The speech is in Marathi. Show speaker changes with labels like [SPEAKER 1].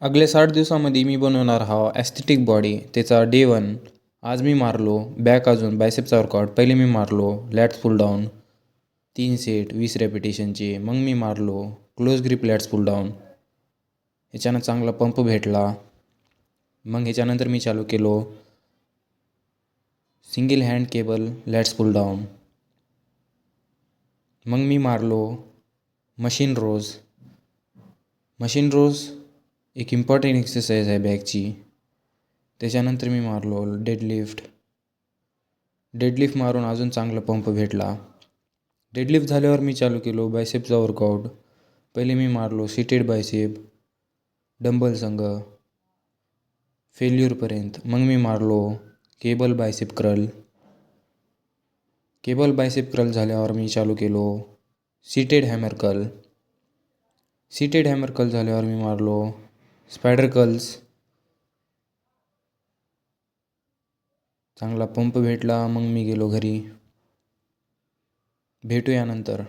[SPEAKER 1] अगले 60 दिवसामध्ये मी बनवणार हा ॲस्थेटिक बॉडी. त्याचा डे 1. आज मी मारलो बॅक अजून बायसेपचा वर्कआउट. पहिले मी मारलो लॅट्स पुल डाऊन 3 सेट 20 रेपिटेशनचे. मग मी मारलो क्लोज ग्रिप लॅट्स पुल डाऊन. ह्याच्यानं चांगला पंप भेटला. मग ह्याच्यानंतर मी चालू केलो सिंगल हँड केबल लॅट्स पुल डाऊन. मग मी मारलो मशीन रोज. मशीन रोज एक इम्पॉर्टंट एक्सरसाइज आहे बॅकची. त्याच्यानंतर मी मारलो डेडलिफ्ट. डेडलिफ्ट मारून अजून चांगला पंप भेटला. डेडलिफ्ट झाल्यावर मी चालू केलो बायसेपचा वर्कआउट. पहिले मी मारलो सीटेड बायसेप डंबल संघ फेल्युअरपर्यंत. मग मी मारलो cable bicep crawl. Cable bicep crawl झाल्यावर मी चालू केलो seated hammer curl. Seated hammer curl झाल्यावर मी मारलो स्पायडर कर्ल्स. चांगला पंप भेटला. मग मी गेलो घरी. भेटूया नंतर.